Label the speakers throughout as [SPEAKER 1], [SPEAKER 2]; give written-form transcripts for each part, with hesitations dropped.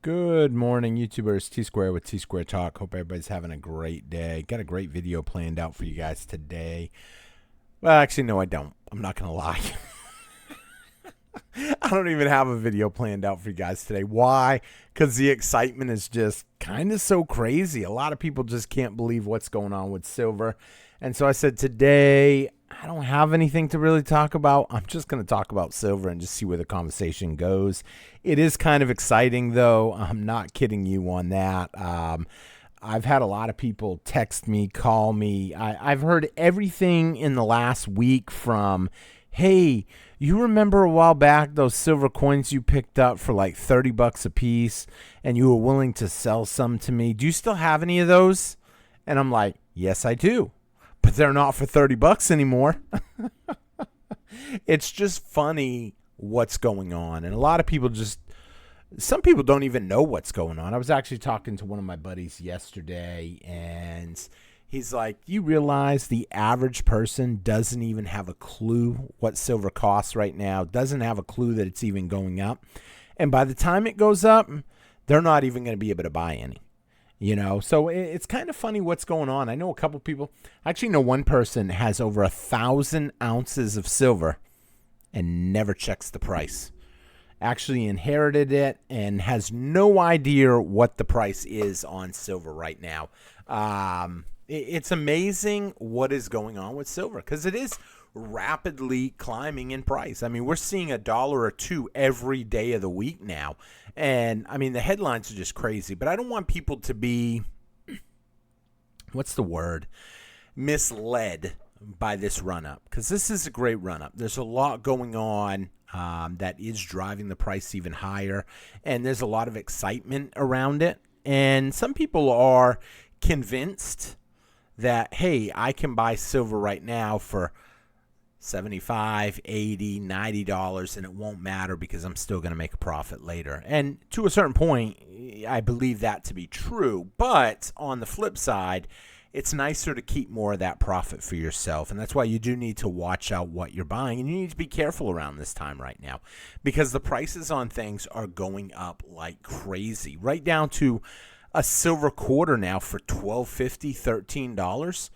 [SPEAKER 1] Good morning, YouTubers. T-Square with T-Square Talk. Hope everybody's having a great day. Got a great video planned out for you guys today. Well, actually, no, I don't. I'm not going to lie. I don't even have a video planned out for you guys today. Why? Because the excitement is just kind of so crazy. A lot of people just can't believe what's going on with silver. And so I said today, I don't have anything to really talk about. I'm just going to talk about silver and just see where the conversation goes. It is kind of exciting, though. I'm not kidding you on that. I've had a lot of people text me, call me. I've heard everything in the last week from, hey, you remember a while back those silver coins you picked up for like $30 a piece and you were willing to sell some to me? Do you still have any of those? And I'm like, yes, I do. But they're not for $30 anymore. It's just funny what's going on. And a lot of people some people don't even know what's going on. I was actually talking to one of my buddies yesterday, and he's like, you realize the average person doesn't even have a clue what silver costs right now, doesn't have a clue that it's even going up. And by the time it goes up, they're not even going to be able to buy any. So it's kind of funny what's going on. I know a couple people, I actually know one person has over 1,000 ounces of silver and never checks the price. Actually inherited it and has no idea what the price is on silver right now. It's amazing what is going on with silver because it is rapidly climbing in price. I mean, we're seeing $1 or $2 every day of the week now. And I mean, the headlines are just crazy, but I don't want people to be, what's the word, misled by this run up, because this is a great run up. There's a lot going on that is driving the price even higher, and there's a lot of excitement around it. And some people are convinced that, hey, I can buy silver right now for $75, $80, $90, and it won't matter because I'm still going to make a profit later. And to a certain point, I believe that to be true. But on the flip side, it's nicer to keep more of that profit for yourself. And that's why you do need to watch out what you're buying. And you need to be careful around this time right now because the prices on things are going up like crazy. Right down to a silver quarter now for $12.50, $13.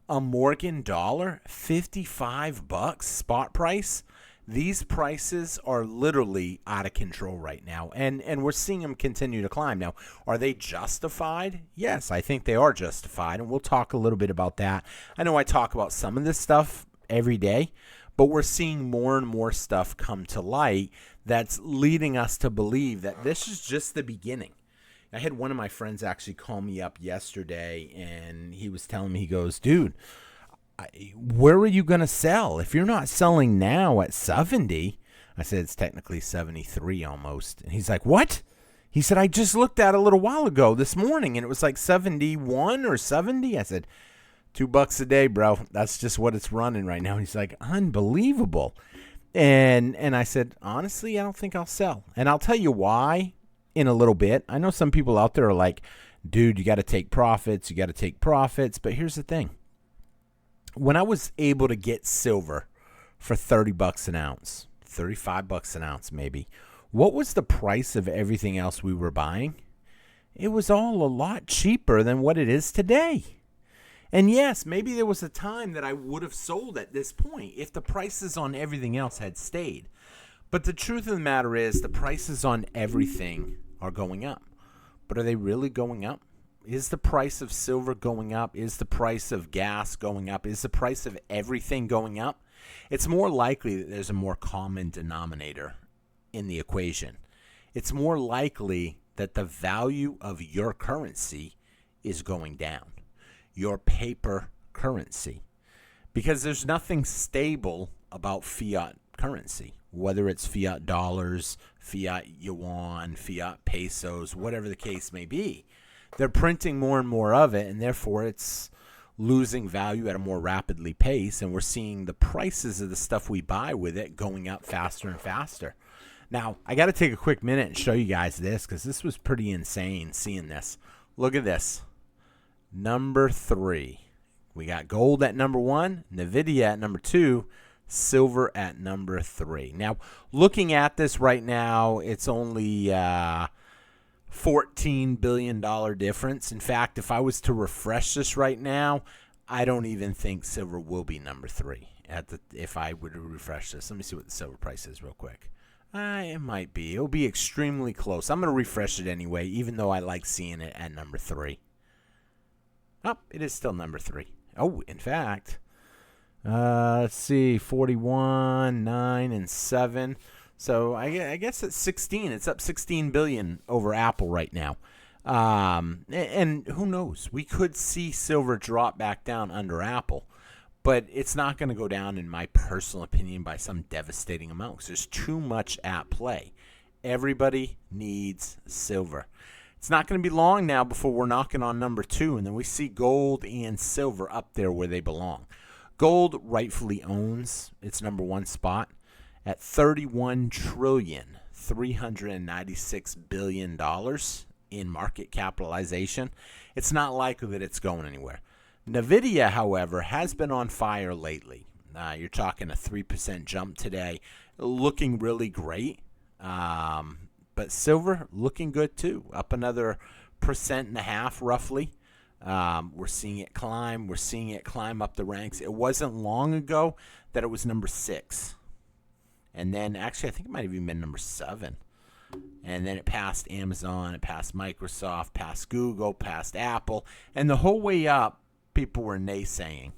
[SPEAKER 1] A Morgan dollar, $55 spot price. These prices are literally out of control right now, and we're seeing them continue to climb. Now, are they justified? Yes, I think they are justified, and we'll talk a little bit about that. I know I talk about some of this stuff every day, but we're seeing more and more stuff come to light that's leading us to believe that this is just the beginning. I had one of my friends actually call me up yesterday, and he was telling me, he goes, dude, where are you going to sell? If you're not selling now at 70, I said, it's technically 73 almost. And he's like, what? He said, I just looked at it a little while ago this morning, and it was like 71 or 70. I said, $2 a day, bro. That's just what it's running right now. He's like, unbelievable. And I said, honestly, I don't think I'll sell. And I'll tell you why in a little bit. I know some people out there are like, dude, you got to take profits. You got to take profits. But here's the thing. When I was able to get silver for $30 an ounce, $35 an ounce maybe, what was the price of everything else we were buying? It was all a lot cheaper than what it is today. And yes, maybe there was a time that I would have sold at this point if the prices on everything else had stayed. But the truth of the matter is the prices on everything are going up. But are they really going up? Is the price of silver going up? Is the price of gas going up? Is the price of everything going up? It's more likely that there's a more common denominator in the equation. It's more likely that the value of your currency is going down, your paper currency, because there's nothing stable about fiat currency. Whether it's fiat dollars, fiat yuan, fiat pesos, whatever the case may be. They're printing more and more of it, and therefore it's losing value at a more rapidly pace, and we're seeing the prices of the stuff we buy with it going up faster and faster. Now, I got to take a quick minute and show you guys this because this was pretty insane seeing this. Look at this. Number 3. We got gold at number 1, NVIDIA at number 2, silver at number 3. Now, looking at this right now, it's only $14 billion difference. In fact, if I was to refresh this right now, I don't even think silver will be number 3 if I were to refresh this. Let me see what the silver price is real quick. It might be. It'll be extremely close. I'm going to refresh it anyway, even though I like seeing it at number 3. Oh, it is still number 3. Oh, in fact, let's see, 41, 9, and 7. So I guess it's 16. It's up 16 billion over Apple right now. And who knows? We could see silver drop back down under Apple, but it's not going to go down, in my personal opinion, by some devastating amount because there's too much at play. Everybody needs silver. It's not going to be long now before we're knocking on number 2, and then we see gold and silver up there where they belong. Gold rightfully owns its number 1 spot at $31,396 billion in market capitalization. It's not likely that it's going anywhere. NVIDIA, however, has been on fire lately. You're talking a 3% jump today, looking really great. But silver looking good too, up another 1.5% roughly. We're seeing it climb. We're seeing it climb up the ranks. It wasn't long ago that it was number 6. And then actually I think it might have even been number 7. And then it passed Amazon, it passed Microsoft, passed Google, passed Apple. And the whole way up, people were naysaying.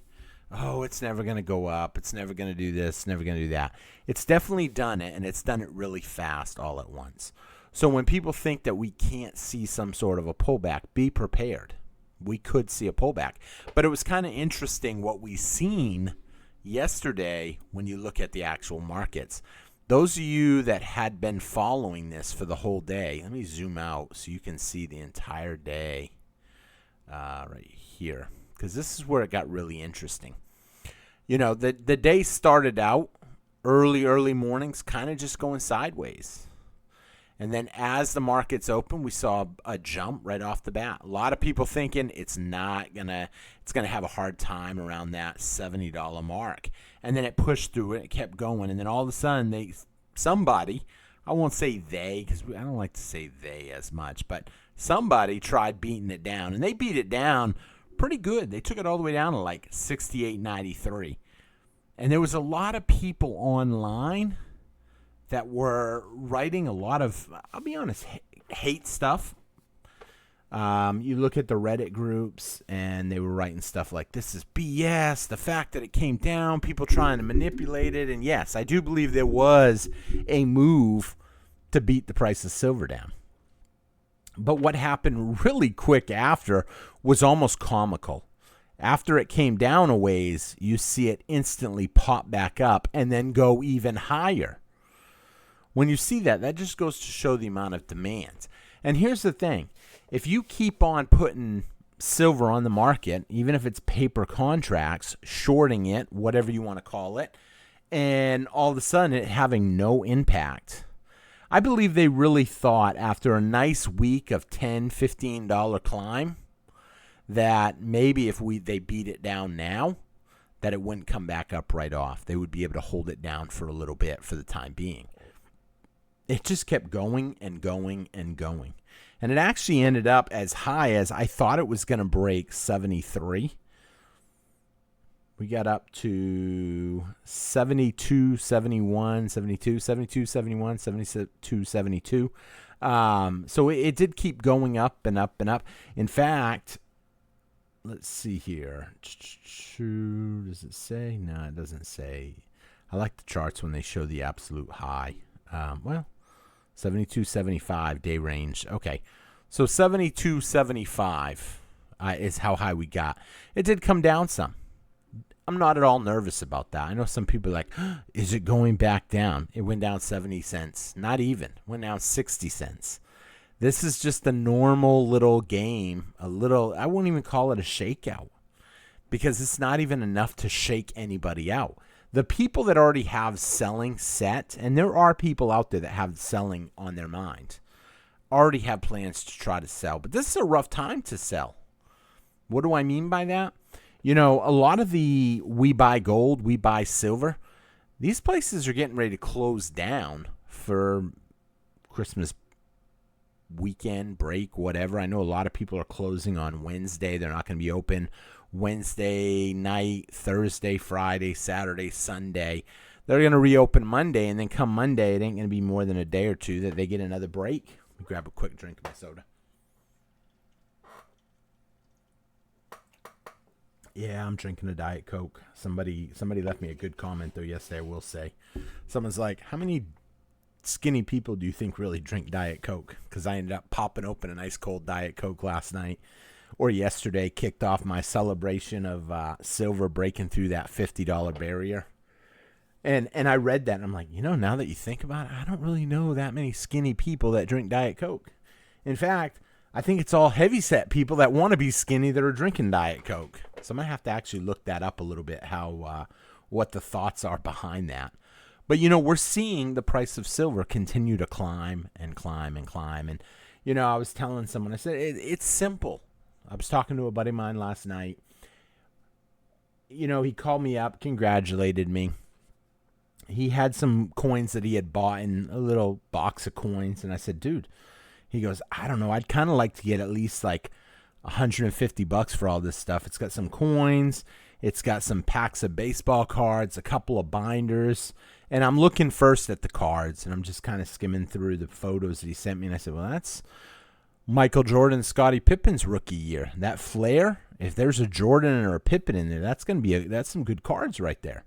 [SPEAKER 1] Oh, it's never going to go up. It's never going to do this, never going to do that. It's definitely done it, and it's done it really fast all at once. So when people think that we can't see some sort of a pullback, be prepared. We could see a pullback. But it was kind of interesting what we seen yesterday when you look at the actual markets. Those of you that had been following this for the whole day, let me zoom out so you can see the entire day right here, because this is where it got really interesting. You know, the day started out early mornings kind of just going sideways. And then as the markets open, we saw a jump right off the bat. A lot of people thinking it's gonna have a hard time around that $70 mark. And then it pushed through it, it kept going, and then all of a sudden somebody, I won't say they because I don't like to say they as much, but somebody tried beating it down, and they beat it down pretty good. They took it all the way down to like 68.93. And there was a lot of people online that were writing a lot of, I'll be honest, hate stuff. You look at the Reddit groups, and they were writing stuff like, this is BS, the fact that it came down, people trying to manipulate it. And yes, I do believe there was a move to beat the price of silver down. But what happened really quick after was almost comical. After it came down a ways, you see it instantly pop back up and then go even higher. When you see that, that just goes to show the amount of demand. And here's the thing. If you keep on putting silver on the market, even if it's paper contracts, shorting it, whatever you want to call it, and all of a sudden it having no impact, I believe they really thought after a nice week of $10, $15 climb that maybe if they beat it down now, that it wouldn't come back up right off. They would be able to hold it down for a little bit for the time being. It just kept going and going and going. And it actually ended up as high as I thought it was going to break 73. We got up to 72, 71, 72, 72, 71, 72, 72. So it did keep going up and up and up. In fact, let's see here. Does it say? No, it doesn't say. I like the charts when they show the absolute high. 72.75 day range. Okay, so 72.75 is how high we got. It did come down some. I'm not at all nervous about that. I know some people are like, is it going back down? It went down 70 cents. Not even. It went down 60 cents. This is just a normal little game. I won't even call it a shakeout because it's not even enough to shake anybody out. The people that already have selling set, and there are people out there that have selling on their mind, already have plans to try to sell. But this is a rough time to sell. What do I mean by that? You know, a lot of the we buy gold, we buy silver, these places are getting ready to close down for Christmas weekend break, whatever. I know a lot of people are closing on Wednesday. They're not going to be open Wednesday night, Thursday, Friday, Saturday, Sunday. They're going to reopen Monday, and then come Monday, it ain't going to be more than a day or two that they get another break. Grab a quick drink of my soda. Yeah, I'm drinking a Diet Coke. Somebody left me a good comment, though, yesterday, I will say. Someone's like, how many skinny people do you think really drink Diet Coke? Because I ended up popping open a nice cold Diet Coke last night. Or yesterday, kicked off my celebration of silver breaking through that $50 barrier. And I read that, and I'm like, now that you think about it, I don't really know that many skinny people that drink Diet Coke. In fact, I think it's all heavyset people that want to be skinny that are drinking Diet Coke. So I'm going to have to actually look that up a little bit, what the thoughts are behind that. But, we're seeing the price of silver continue to climb and climb and climb. And, I was telling someone, I said, it's simple. I was talking to a buddy of mine last night. He called me up, congratulated me. He had some coins that he had bought in a little box of coins. And I said, dude, he goes, I don't know. I'd kind of like to get at least like $150 for all this stuff. It's got some coins. It's got some packs of baseball cards, a couple of binders. And I'm looking first at the cards, and I'm just kind of skimming through the photos that he sent me. And I said, well, that's Michael Jordan, Scottie Pippen's rookie year. That flare, if there's a Jordan or a Pippen in there, that's some good cards right there.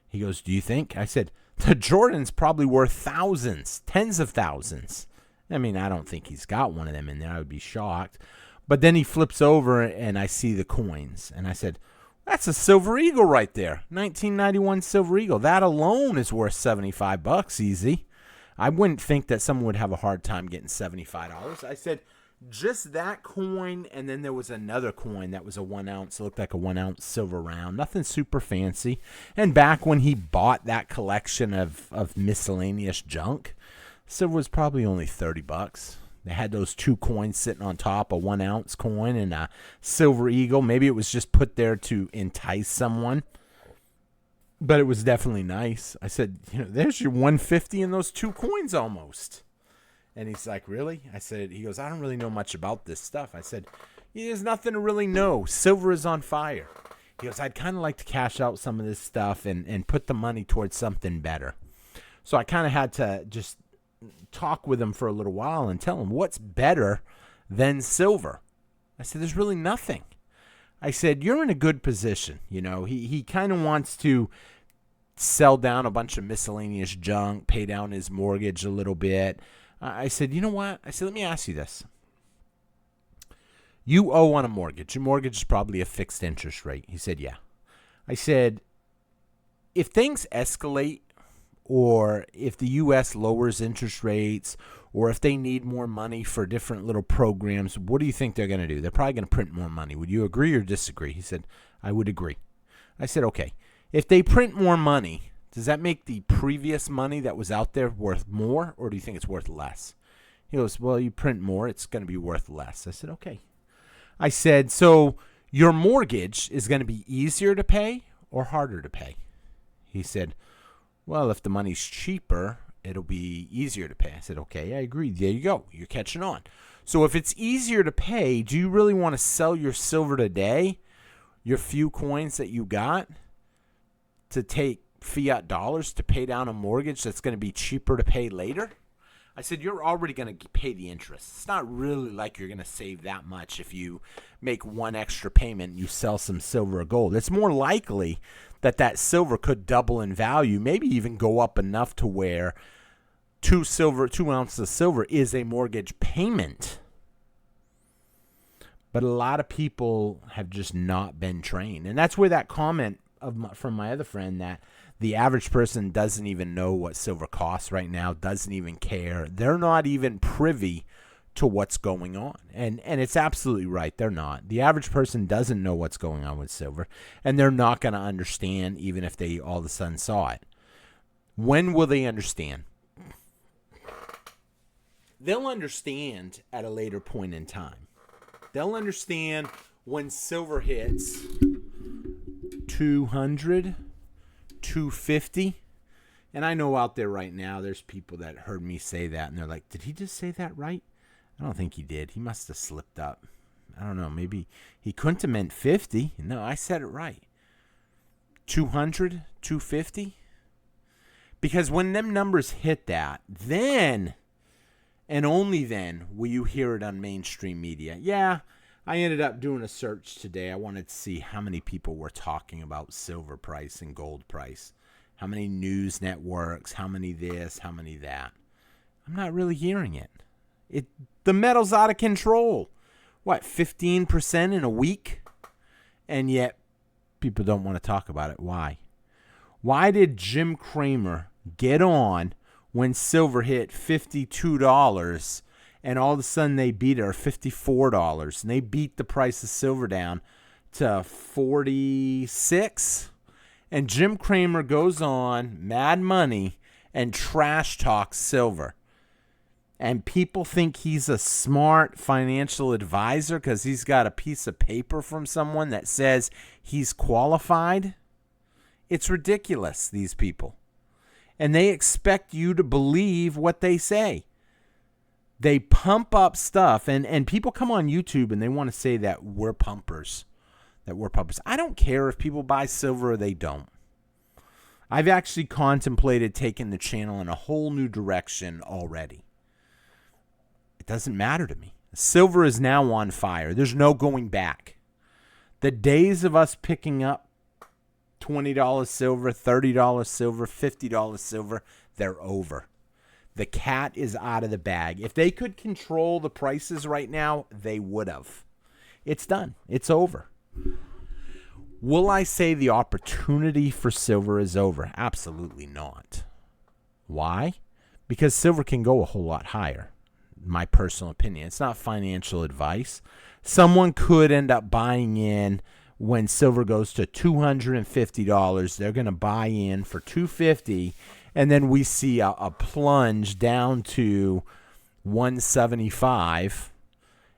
[SPEAKER 1] He goes, do you think? I said, the Jordan's probably worth thousands, tens of thousands. I mean, I don't think he's got one of them in there. I would be shocked. But then he flips over, and I see the coins. And I said, that's a Silver Eagle right there, 1991 Silver Eagle. That alone is worth $75 easy. I wouldn't think that someone would have a hard time getting $75. I said, just that coin, and then there was another coin that was a 1 ounce. It looked like a 1 ounce silver round. Nothing super fancy. And back when he bought that collection of miscellaneous junk, silver was probably only $30. They had those two coins sitting on top, a 1 ounce coin and a Silver Eagle. Maybe it was just put there to entice someone. But it was definitely nice. I said, there's your 150 in those two coins almost. And he's like, really? I said, he goes, I don't really know much about this stuff. I said, there's nothing to really know. Silver is on fire. He goes, I'd kind of like to cash out some of this stuff and put the money towards something better. So I kind of had to just talk with him for a little while and tell him what's better than silver. I said, there's really nothing. I said, you're in a good position. He kind of wants to sell down a bunch of miscellaneous junk, pay down his mortgage a little bit. I said, you know what? I said, let me ask you this. You owe on a mortgage. Your mortgage is probably a fixed interest rate. He said, yeah. I said, if things escalate, or if the U.S. lowers interest rates, or if they need more money for different little programs, what do you think they're going to do? They're probably going to print more money. Would you agree or disagree? He said, I would agree. I said, okay. If they print more money, does that make the previous money that was out there worth more, or do you think it's worth less? He goes, well, you print more, it's going to be worth less. I said, okay. I said, so your mortgage is going to be easier to pay or harder to pay? He said, well, if the money's cheaper, it'll be easier to pay. I said, okay, I agree. There you go. You're catching on. So if it's easier to pay, do you really want to sell your silver today, your few coins that you got, to take fiat dollars to pay down a mortgage that's going to be cheaper to pay later? I said, you're already going to pay the interest. It's not really like you're going to save that much if you make one extra payment and you sell some silver or gold. It's more likely that silver could double in value, maybe even go up enough to where 2 ounces of silver is a mortgage payment. But a lot of people have just not been trained. And that's where that comment from my other friend that the average person doesn't even know what silver costs right now, doesn't even care. They're not even privy to what's going on. And it's absolutely right. They're not. The average person doesn't know what's going on with silver, and they're not going to understand even if they all of a sudden saw it. When will they understand? They'll understand at a later point in time. They'll understand when silver hits 200, 250. And I know out there right now, there's people that heard me say that, and they're like, did he just say that right? I don't think he did. He must have slipped up. I don't know. Maybe he couldn't have meant 50. No, I said it right. 200, 250. Because when them numbers hit that, then and only then will you hear it on mainstream media. Yeah, I ended up doing a search today. I wanted to see how many people were talking about silver price and gold price. How many news networks, how many this, how many that. I'm not really hearing it. The metal's out of control. What, 15% in a week? And yet people don't want to talk about it. Why? Why did Jim Cramer get on when silver hit $52 and all of a sudden they beat it, or $54, and they beat the price of silver down to 46? And Jim Cramer goes on Mad Money and trash talks silver. And people think he's a smart financial advisor because he's got a piece of paper from someone that says he's qualified. It's ridiculous, these people. And they expect you to believe what they say. They pump up stuff, and people come on YouTube and they want to say that we're pumpers. I don't care if people buy silver or they don't. I've actually contemplated taking the channel in a whole new direction already. It doesn't matter to me. Silver is now on fire. There's no going back. The days of us picking up $20 silver, $30 silver, $50 silver, they're over. The cat is out of the bag. If they could control the prices right now, they would have. It's done. It's over. Will I say the opportunity for silver is over? Absolutely not. Why? Because silver can go a whole lot higher. My personal opinion. It's not financial advice. Someone could end up buying in when silver goes to $250. They're going to buy in for $250, and then we see a plunge down to $175,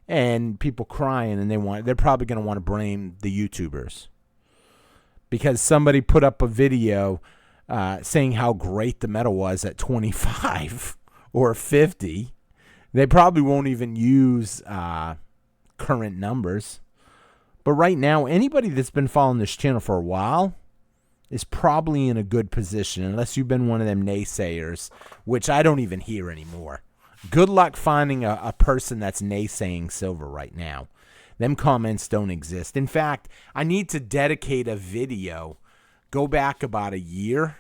[SPEAKER 1] and people crying, and they're probably going to want to blame the YouTubers because somebody put up a video saying how great the metal was at 25 or 50. They probably won't even use current numbers. But right now, anybody that's been following this channel for a while is probably in a good position, unless you've been one of them naysayers, which I don't even hear anymore. Good luck finding a person that's naysaying silver right now. Them comments don't exist. In fact, I need to dedicate a video, go back about a year,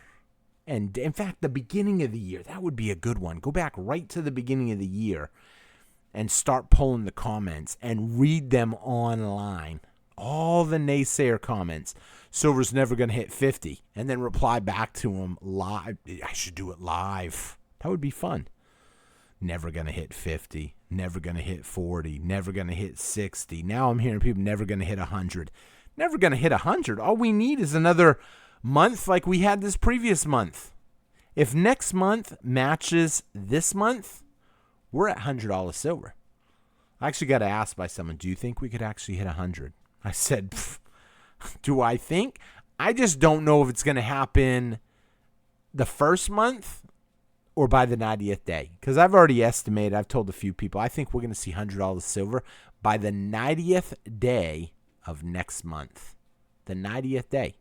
[SPEAKER 1] and in fact, the beginning of the year, that would be a good one. Go back right to the beginning of the year and start pulling the comments and read them online. All the naysayer comments. Silver's never going to hit 50. And then reply back to them live. I should do it live. That would be fun. Never going to hit 50. Never going to hit 40. Never going to hit 60. Now I'm hearing people never going to hit 100. Never going to hit 100. All we need is another month like we had this previous month. If next month matches this month, we're at $100 silver. I actually got asked by someone, do you think we could actually hit 100? I said, do I think? I just don't know if it's going to happen the first month or by the 90th day. Because I've already estimated, I've told a few people, I think we're going to see $100 silver by the 90th day of next month. The 90th day.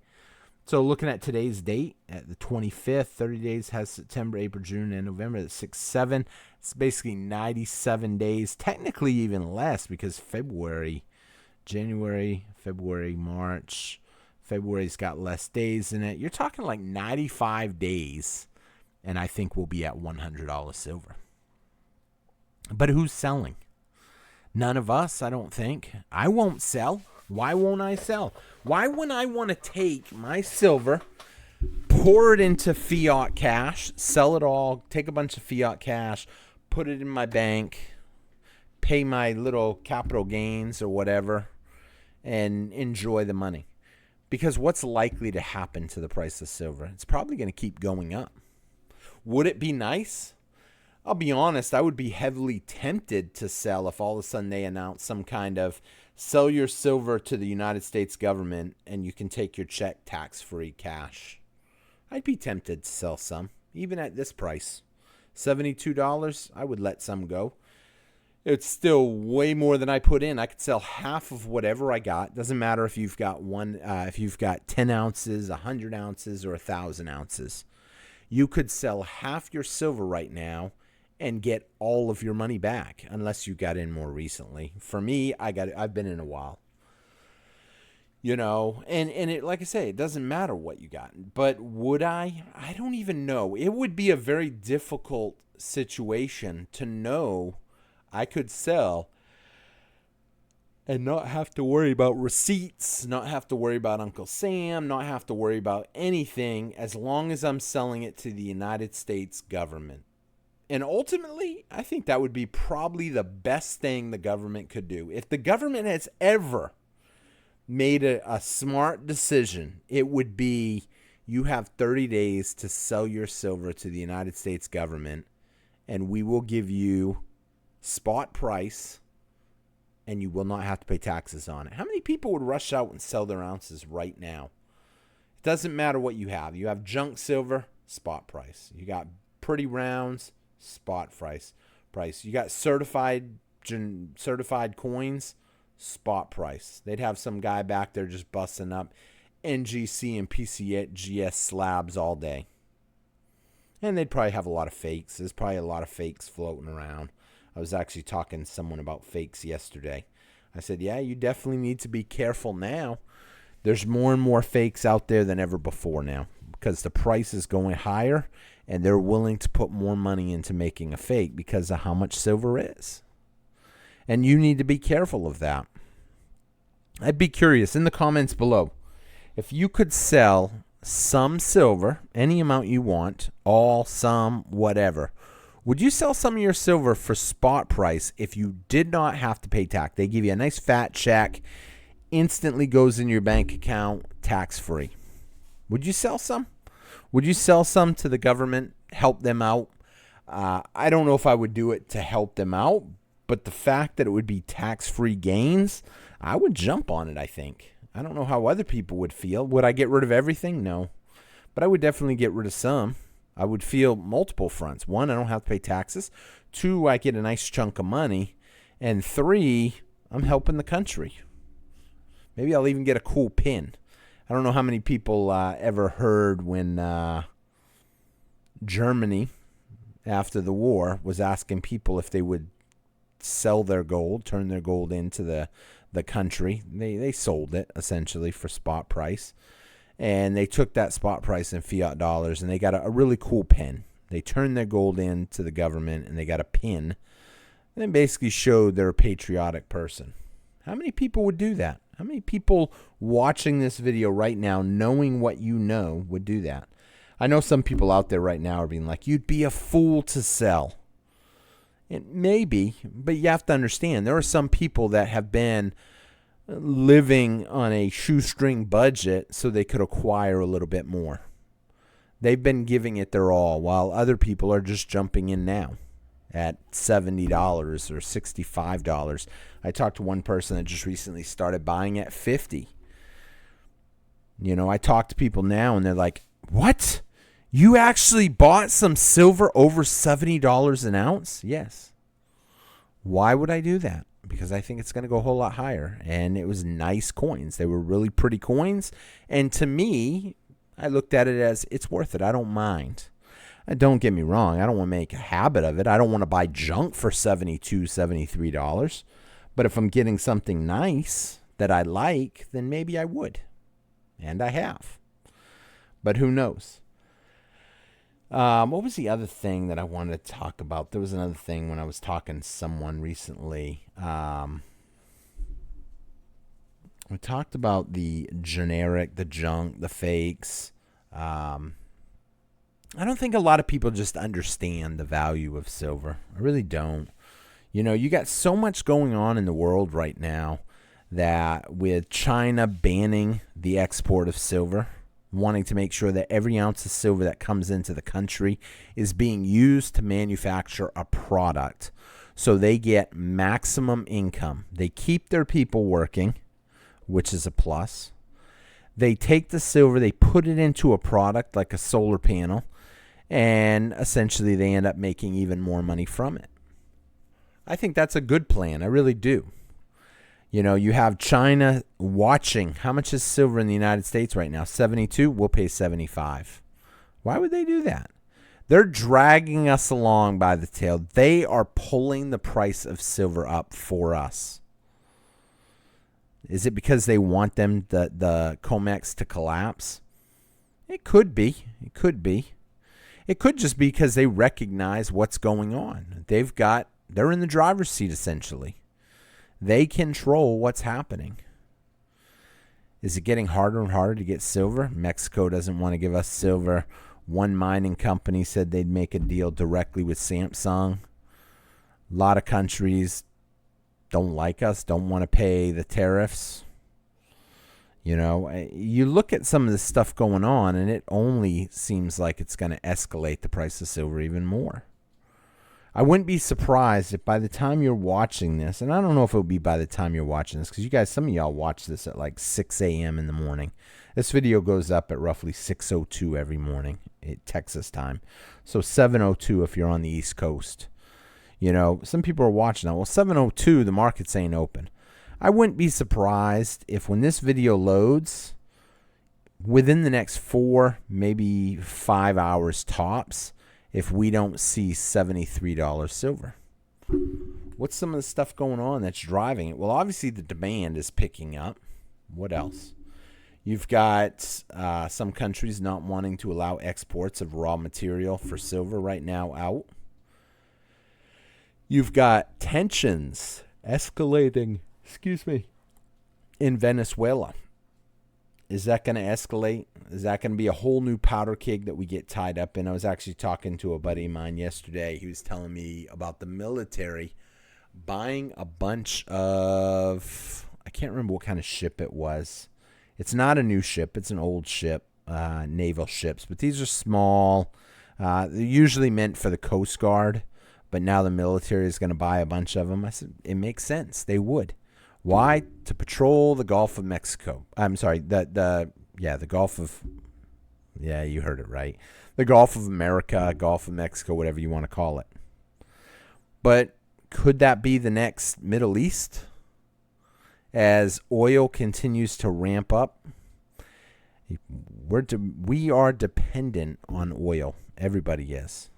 [SPEAKER 1] So looking at today's date, at the 25th, 30 days has September, April, June, and November. That's 6, 7. It's basically 97 days. Technically even less because January, February, March. February's got less days in it. You're talking like 95 days, and I think we'll be at $100 silver. But who's selling? None of us, I don't think. I won't sell. Why won't I sell? Why wouldn't I want to take my silver, pour it into fiat cash, sell it all, take a bunch of fiat cash, put it in my bank, pay my little capital gains or whatever, and enjoy the money? Because what's likely to happen to the price of silver? It's probably going to keep going up. Would it be nice? I'll be honest, I would be heavily tempted to sell if all of a sudden they announce some kind of sell your silver to the United States government and you can take your check tax-free cash. I'd be tempted to sell some, even at this price. $72, I would let some go. It's still way more than I put in. I could sell half of whatever I got. Doesn't matter if you've got if you've got 10 ounces, 100 ounces, or 1,000 ounces. You could sell half your silver right now and get all of your money back, unless you got in more recently. For me, I've been in a while. And it, like I say, it doesn't matter what you got. But would I? I don't even know. It would be a very difficult situation to know I could sell and not have to worry about receipts, not have to worry about Uncle Sam, not have to worry about anything, as long as I'm selling it to the United States government. And ultimately, I think that would be probably the best thing the government could do. If the government has ever made a smart decision, it would be you have 30 days to sell your silver to the United States government, and we will give you spot price, and you will not have to pay taxes on it. How many people would rush out and sell their ounces right now? It doesn't matter what you have. You have junk silver, spot price. You got pretty rounds, spot price. You got certified coins, spot price. They'd have some guy back there just busting up NGC and PCGS slabs all day. And they'd probably have a lot of fakes. There's probably a lot of fakes floating around. I was actually talking to someone about fakes yesterday. I said, yeah, you definitely need to be careful now. There's more and more fakes out there than ever before now, because the price is going higher and they're willing to put more money into making a fake because of how much silver is. And you need to be careful of that. I'd be curious in the comments below, if you could sell some silver, any amount you want, all, some, whatever, would you sell some of your silver for spot price if you did not have to pay tax? They give you a nice fat check, instantly goes in your bank account, tax-free. Would you sell some? Would you sell some to the government, help them out? I don't know if I would do it to help them out, but the fact that it would be tax-free gains, I would jump on it, I think. I don't know how other people would feel. Would I get rid of everything? No. But I would definitely get rid of some. I would feel multiple fronts. One, I don't have to pay taxes. Two, I get a nice chunk of money. And three, I'm helping the country. Maybe I'll even get a cool pin. I don't know how many people ever heard when Germany, after the war, was asking people if they would sell their gold, turn their gold into the country. They sold it, essentially, for spot price. And they took that spot price in fiat dollars, and they got a really cool pin. They turned their gold into the government, and they got a pin. And they basically showed they're a patriotic person. How many people would do that? How many people watching this video right now, knowing what you know, would do that? I know some people out there right now are being like, you'd be a fool to sell. And maybe, but you have to understand, there are some people that have been living on a shoestring budget so they could acquire a little bit more. They've been giving it their all, while other people are just jumping in now at $70 or $65. I talked to one person that just recently started buying at $50. I talk to people now and they're like, what? You actually bought some silver over $70 an ounce? Yes. Why would I do that? Because I think it's going to go a whole lot higher. And it was nice coins. They were really pretty coins. And to me, I looked at it as it's worth it. I don't mind. Don't get me wrong. I don't want to make a habit of it. I don't want to buy junk for $72, $73. But if I'm getting something nice that I like, then maybe I would. And I have. But who knows? What was the other thing that I wanted to talk about? There was another thing when I was talking to someone recently. We talked about the generic, the junk, the fakes. I don't think a lot of people just understand the value of silver. I really don't. You got so much going on in the world right now that with China banning the export of silver, wanting to make sure that every ounce of silver that comes into the country is being used to manufacture a product so they get maximum income. They keep their people working, which is a plus. They take the silver, they put it into a product like a solar panel, and essentially they end up making even more money from it. I think that's a good plan. I really do. You have China watching. How much is silver in the United States right now? 72. We'll pay 75. Why would they do that? They're dragging us along by the tail. They are pulling the price of silver up for us. Is it because they want the COMEX to collapse? It could be. It could be. It could just be because they recognize what's going on. They're in the driver's seat, essentially. They control what's happening. Is it getting harder and harder to get silver? Mexico doesn't want to give us silver. One mining company said they'd make a deal directly with Samsung. A lot of countries don't like us, don't want to pay the tariffs. You look at some of the stuff going on, and it only seems like it's going to escalate the price of silver even more. I wouldn't be surprised if by the time you're watching this, and I don't know if it'll be by the time you're watching this, because some of y'all watch this at like 6 a.m. in the morning. This video goes up at roughly 6:02 every morning at Texas time. So 7:02 if you're on the East Coast. Some people are watching that. Well, 7:02, the markets ain't open. I wouldn't be surprised if when this video loads, within the next 4, maybe 5 hours tops, if we don't see $73 silver. What's some of the stuff going on that's driving it? Well, obviously the demand is picking up. What else? You've got some countries not wanting to allow exports of raw material for silver right now out. You've got tensions escalating, in Venezuela. Is that going to escalate? Is that going to be a whole new powder keg that we get tied up in? I was actually talking to a buddy of mine yesterday. He was telling me about the military buying a bunch of, I can't remember what kind of ship it was. It's not a new ship. It's an old ship, naval ships. But these are small. They're usually meant for the Coast Guard. But now the military is going to buy a bunch of them. I said, it makes sense. They would. Why? To patrol the Gulf of Mexico. I'm sorry, the Gulf of, you heard it right. The Gulf of America, Gulf of Mexico, whatever you want to call it. But could that be the next Middle East? As oil continues to ramp up, we are dependent on oil. Everybody is.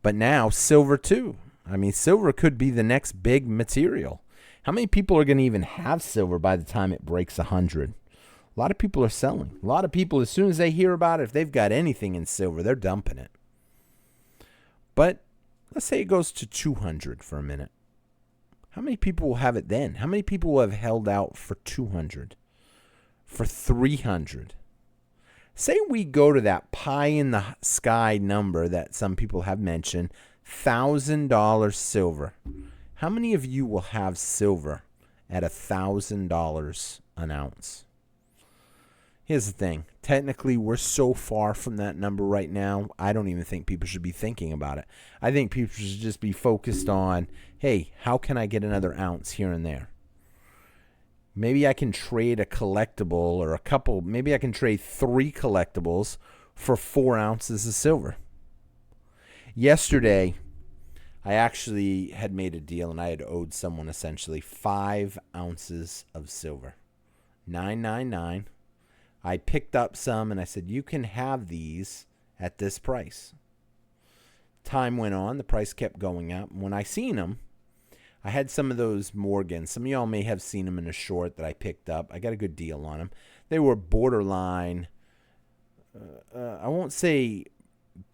[SPEAKER 1] But now silver too. Silver could be the next big material. How many people are going to even have silver by the time it breaks 100? A lot of people are selling. A lot of people, as soon as they hear about it, if they've got anything in silver, they're dumping it. But let's say it goes to 200 for a minute. How many people will have it then? How many people will have held out for 200? For 300? Say we go to that pie in the sky number that some people have mentioned, $1,000 silver. How many of you will have silver at $1,000 an ounce? Here's the thing. Technically, we're so far from that number right now, I don't even think people should be thinking about it. I think people should just be focused on, hey, how can I get another ounce here and there? Maybe I can trade a collectible or a couple. Maybe I can trade 3 collectibles for 4 ounces of silver. Yesterday, I actually had made a deal and I had owed someone essentially 5 ounces of silver. $9.99. I picked up some and I said, you can have these at this price. Time went on. The price kept going up. When I seen them, I had some of those Morgans. Some of y'all may have seen them in a short that I picked up. I got a good deal on them. They were borderline, I won't say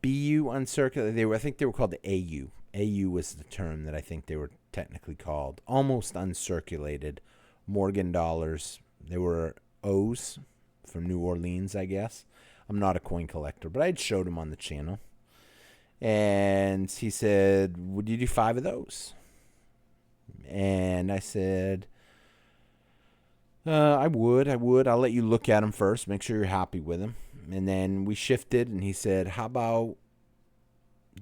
[SPEAKER 1] BU uncirculated. I think they were called the AU. AU was the term that I think they were technically called. Almost uncirculated Morgan dollars. They were O's from New Orleans, I guess. I'm not a coin collector, but I'd showed him on the channel. And he said, would you do 5 of those? And I said, I would. I'll let you look at them first. Make sure you're happy with them. And then we shifted, and he said, how about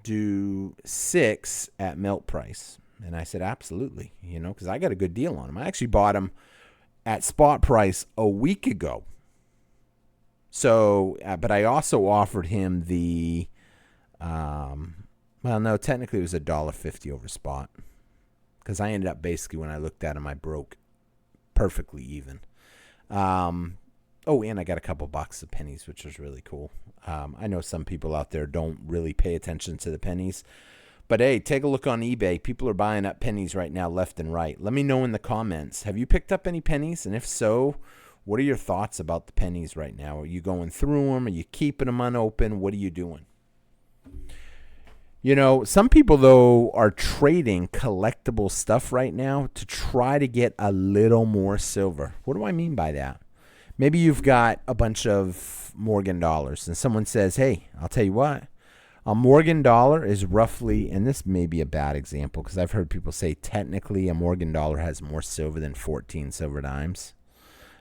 [SPEAKER 1] do 6 at melt price? And I said, absolutely, because I got a good deal on them. I actually bought them at spot price a week ago. So, but I also offered him the, technically it was $1.50 over spot. because I ended up basically, when I looked at them, I broke perfectly even. And I got a couple boxes of pennies, which was really cool. I know some people out there don't really pay attention to the pennies. But, hey, take a look on eBay. People are buying up pennies right now left and right. Let me know in the comments. Have you picked up any pennies? And if so, what are your thoughts about the pennies right now? Are you going through them? Are you keeping them unopened? What are you doing? You know, some people, though, are trading collectible stuff right now to try to get a little more silver. What do I mean by that? Maybe you've got a bunch of Morgan dollars, and someone says, hey, I'll tell you what. A Morgan dollar is roughly, and this may be a bad example because I've heard people say technically a Morgan dollar has more silver than 14 silver dimes.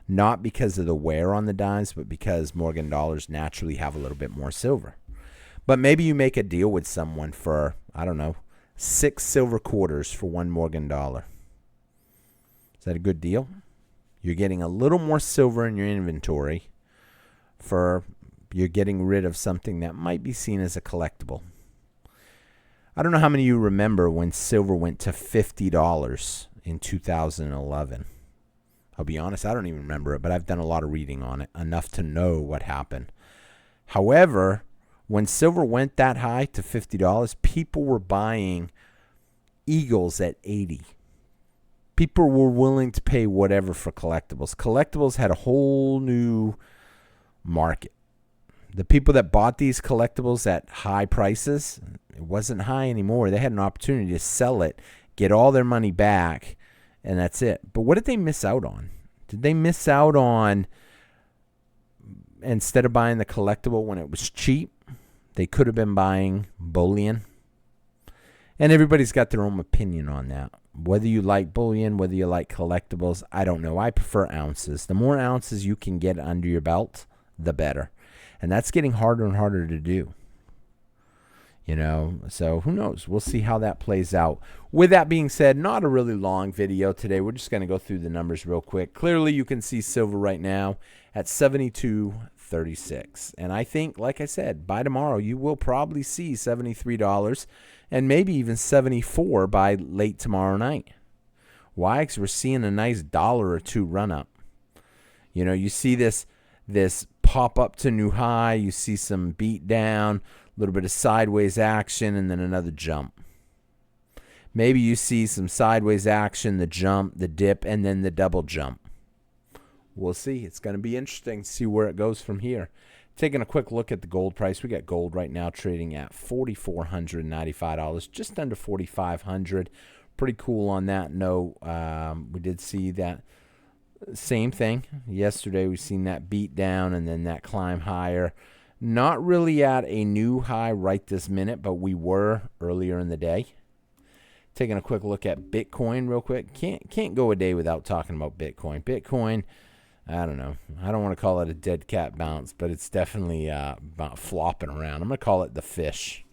[SPEAKER 1] Not because of the wear on the dimes, but because Morgan dollars naturally have a little bit more silver. But maybe you make a deal with someone for, 6 silver quarters for 1 Morgan dollar. Is that a good deal? You're getting a little more silver in your inventory you're getting rid of something that might be seen as a collectible. I don't know how many of you remember when silver went to $50 in 2011. I'll be honest, I don't even remember it, but I've done a lot of reading on it, enough to know what happened. However, when silver went that high to $50, people were buying Eagles at $80. People were willing to pay whatever for collectibles. Collectibles had a whole new market. The people that bought these collectibles at high prices, it wasn't high anymore. They had an opportunity to sell it, get all their money back, and that's it. But what did they miss out on? Did they miss out on, instead of buying the collectible when it was cheap, they could have been buying bullion? And everybody's got their own opinion on that. Whether you like bullion, whether you like collectibles, I don't know. I prefer ounces. The more ounces you can get under your belt, the better. And that's getting harder and harder to do. So who knows? We'll see how that plays out. With that being said, not a really long video today. We're just going to go through the numbers real quick. Clearly, you can see silver right now at $72.36. And I think, like I said, by tomorrow, you will probably see $73 and maybe even $74 by late tomorrow night. Why? Because we're seeing a nice $1 or $2 run up. You see this pop up to new high. You see some beat down, a little bit of sideways action, and then another jump. Maybe you see some sideways action, the jump, the dip, and then the double jump. We'll see. It's going to be interesting to see where it goes from here. Taking a quick look at the gold price, we got gold right now trading at $4,495, just under $4,500. Pretty cool on that note. We did see that same thing yesterday. We've seen that beat down and then that climb higher. Not really at a new high right this minute, but we were earlier in the day. Taking a quick look at Bitcoin real quick. Can't go a day without talking about Bitcoin. Bitcoin, I don't know. I don't want to call it a dead cat bounce, but it's definitely about flopping around. I'm going to call it the fish.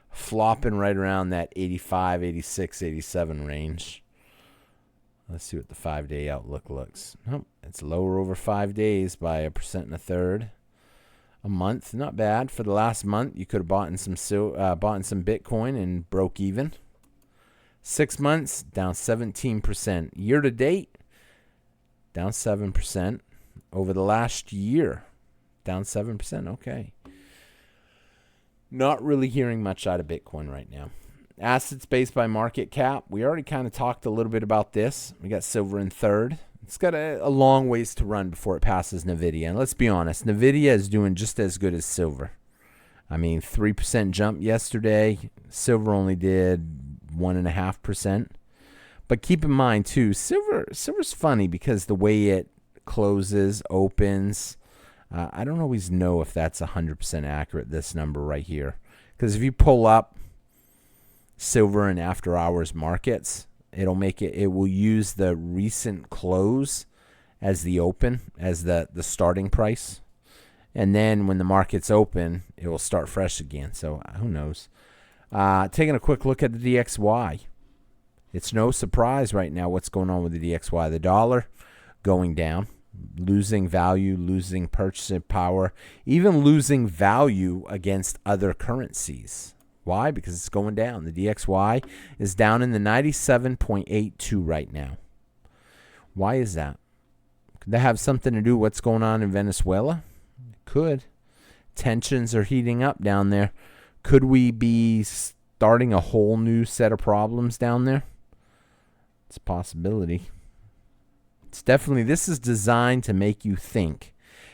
[SPEAKER 1] Flopping right around that 85, 86, 87 range. Let's see what the 5-day outlook looks. Nope, it's lower over 5 days by 1.33%. A month, not bad. For the last month, you could have bought in some Bitcoin and broke even. 6 months, down 17%. Year to date, down 7%. Over the last year, down 7%. Okay. Not really hearing much out of Bitcoin right now. Assets based by market cap. We already kind of talked a little bit about this. We got silver in third. It's got a long ways to run before it passes NVIDIA. And let's be honest, NVIDIA is doing just as good as silver. 3% jump yesterday. Silver only did 1.5%. But keep in mind, too, silver's funny because the way it closes, opens, I don't always know if that's 100% accurate, this number right here. Because if you pull up silver and after hours markets, it will use the recent close as the open, as the starting price. And then when the market's open, it will start fresh again. So who knows? Taking a quick look at the DXY. It's no surprise right now what's going on with the DXY. The dollar going down, losing value, losing purchasing power, even losing value against other currencies. Why? Because it's going down. The DXY is down in the 97.82 right now. Why is that? Could that have something to do with what's going on in Venezuela? It could. Tensions are heating up down there. Could we be starting a whole new set of problems down there? It's a possibility. It's definitely, this is designed to make you think.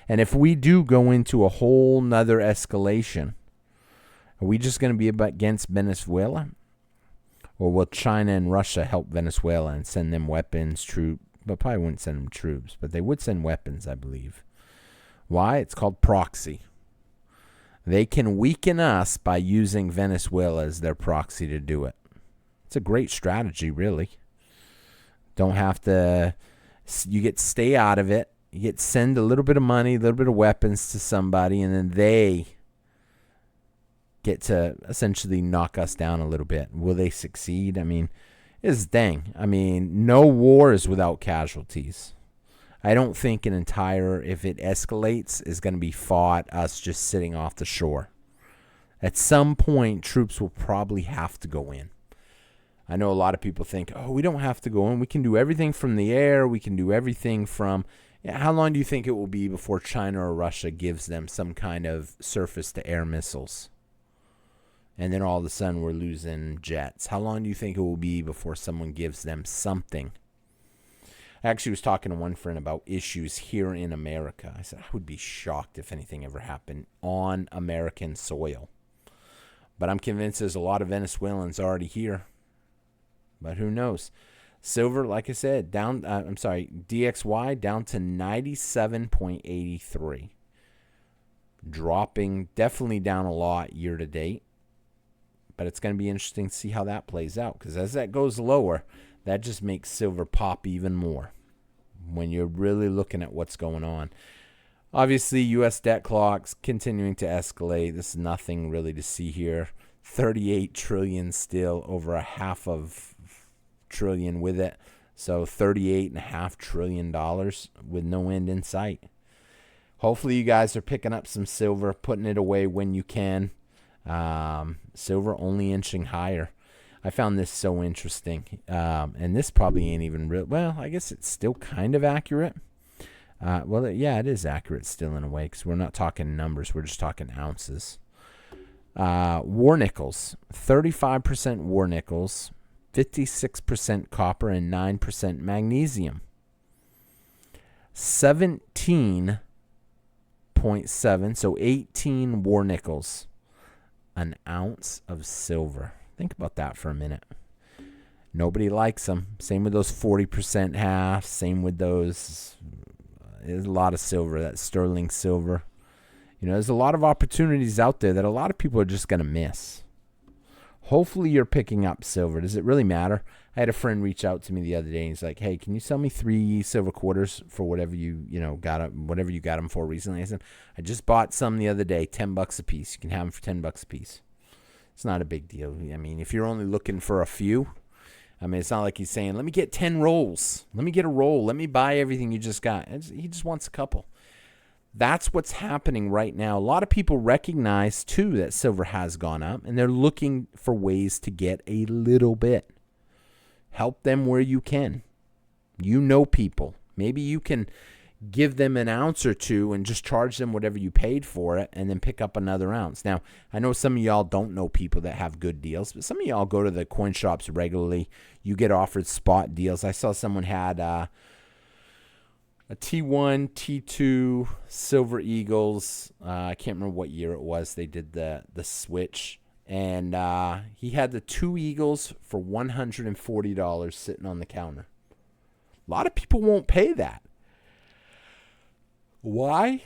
[SPEAKER 1] And if we do go into a whole nother escalation, are we just going to be against Venezuela? Or will China and Russia help Venezuela and send them weapons, troops? But probably wouldn't send them troops, but they would send weapons, I believe. Why? It's called proxy. They can weaken us by using Venezuela as their proxy to do it. It's a great strategy, really. Don't have to, you get to stay out of it. You get to send a little bit of money, a little bit of weapons to somebody, and then they get to essentially knock us down a little bit. Will they succeed? I mean, it's the thing. I mean, no war is without casualties. I don't think an entire, if it escalates, is going to be fought us just sitting off the shore. At some point, troops will probably have to go in. I know a lot of people think, oh, we don't have to go in. We can do everything from the air. We can do everything from... How long do you think it will be before China or Russia gives them some kind of surface-to-air missiles? And then all of a sudden we're losing jets. How long do you think it will be before someone gives them something? I actually was talking to one friend about issues here in America. I said, I would be shocked if anything ever happened on American soil. But I'm convinced there's a lot of Venezuelans already here. But who knows? Silver, like I said, down. DXY down to 97.83. Dropping, definitely down a lot year to date. But it's going to be interesting to see how that plays out. Because as that goes lower, that just makes silver pop even more when you're really looking at what's going on. Obviously, U.S. debt clocks continuing to escalate. This is nothing really to see here. 38 trillion still, over a half of trillion with it. So $38.5 trillion with no end in sight. Hopefully you guys are picking up some silver, putting it away when you can. Silver only inching higher. I found this so interesting. And this probably ain't even real. Well, I guess it's still kind of accurate. It is accurate still in a way because we're not talking numbers. We're just talking ounces. War nickels, 35% war nickels, 56% copper, and 9% magnesium. 17.7, so 18 war nickels, an ounce of silver. Think about that for a minute. Nobody likes them. Same with those 40% half. Same with those. There's a lot of silver, that sterling silver. You know, there's a lot of opportunities out there that a lot of people are just going to miss. Hopefully you're picking up silver. Does it really matter? I had a friend reach out to me the other day, and he's like, hey, can you sell me 3 silver quarters for whatever you got them for recently? I said, I just bought some the other day, $10 a piece. You can have them for $10 a piece. It's not a big deal. I mean, if you're only looking for a few, I mean, it's not like he's saying, let me get 10 rolls. Let me get a roll. Let me buy everything you just got. He just wants a couple. That's what's happening right now. A lot of people recognize, too, that silver has gone up, and they're looking for ways to get a little bit. Help them where you can. You know people. Maybe you can give them an ounce or two and just charge them whatever you paid for it and then pick up another ounce. Now, I know some of y'all don't know people that have good deals, but some of y'all go to the coin shops regularly. You get offered spot deals. I saw someone had a T1, T2 Silver Eagles. I can't remember what year it was. They did the switch. And he had the 2 Eagles for $140 sitting on the counter. A lot of people won't pay that. Why?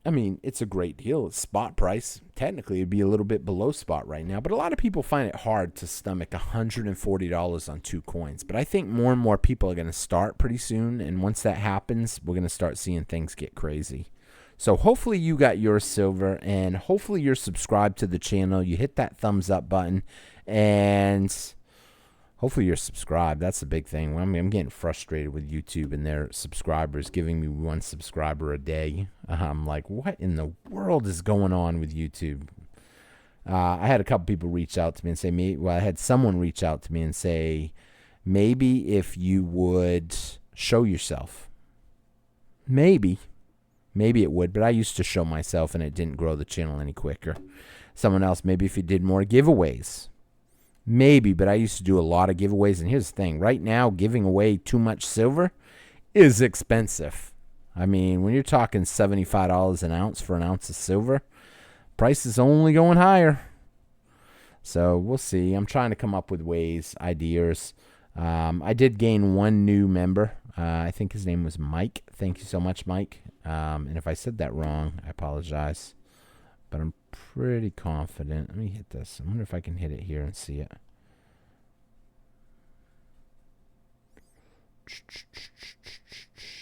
[SPEAKER 1] I mean, it's a great deal. It's spot price. Technically, it'd be a little bit below spot right now. But a lot of people find it hard to stomach $140 on 2 coins. But I think more and more people are going to start pretty soon. And once that happens, we're going to start seeing things get crazy. So hopefully you got your silver. And hopefully you're subscribed to the channel. You hit that thumbs up button. And hopefully you're subscribed. That's the big thing. I'm getting frustrated with YouTube and their subscribers giving me 1 subscriber a day. I'm like, what in the world is going on with YouTube? I had a couple people reach out to me and say, I had someone reach out to me and say, maybe if you would show yourself. Maybe it would, but I used to show myself and it didn't grow the channel any quicker. Someone else, maybe if you did more giveaways. Maybe, but I used to do a lot of giveaways. And here's the thing. Right now, giving away too much silver is expensive. I mean, when you're talking $75 an ounce for an ounce of silver, price is only going higher. So we'll see. I'm trying to come up with ways, ideas. I did gain one new member. I think his name was Mike. Thank you so much, Mike. And if I said that wrong, I apologize. But I'm pretty confident. Let me hit this. I wonder if I can hit it here and see it.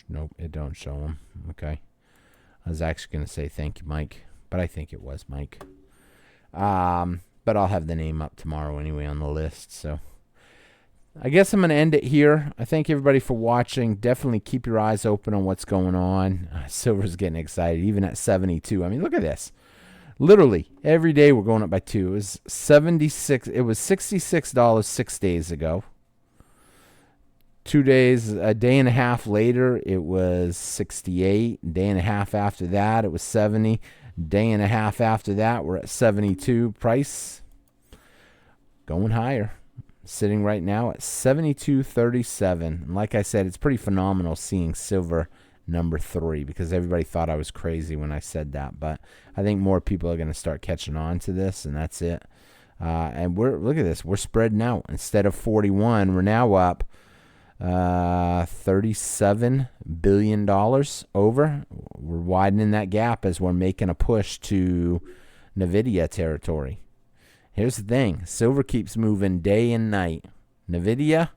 [SPEAKER 1] Nope, it don't show him. Okay. I was actually going to say thank you, Mike. But I think it was Mike. But I'll have the name up tomorrow anyway on the list. So I guess I'm going to end it here. I thank everybody for watching. Definitely keep your eyes open on what's going on. Silver's getting excited, even at 72. I mean, look at this. Literally, every day we're going up by 2. It was $66 6 days ago. 2 days, a day and a half later, it was 68. A day and a half after that, it was 70. Day and a half after that, we're at 72. Price going higher. Sitting right now at 72.37. And like I said, it's pretty phenomenal seeing silver number 3 because everybody thought I was crazy when I said that. But I think more people are going to start catching on to this, and that's it. And look at this. We're spreading out. Instead of 41, we're now up $37 billion over. We're widening that gap as we're making a push to NVIDIA territory. Here's the thing. Silver keeps moving day and night. NVIDIA,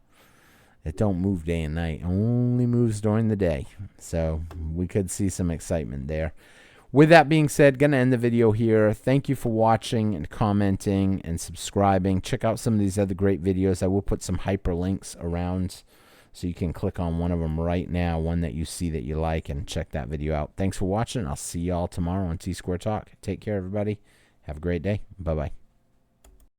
[SPEAKER 1] it don't move day and night. It only moves during the day. So we could see some excitement there. With that being said, going to end the video here. Thank you for watching and commenting and subscribing. Check out some of these other great videos. I will put some hyperlinks around so you can click on one of them right now, one that you see that you like, and check that video out. Thanks for watching. I'll see y'all tomorrow on T-Square Talk. Take care, everybody. Have a great day. Bye-bye.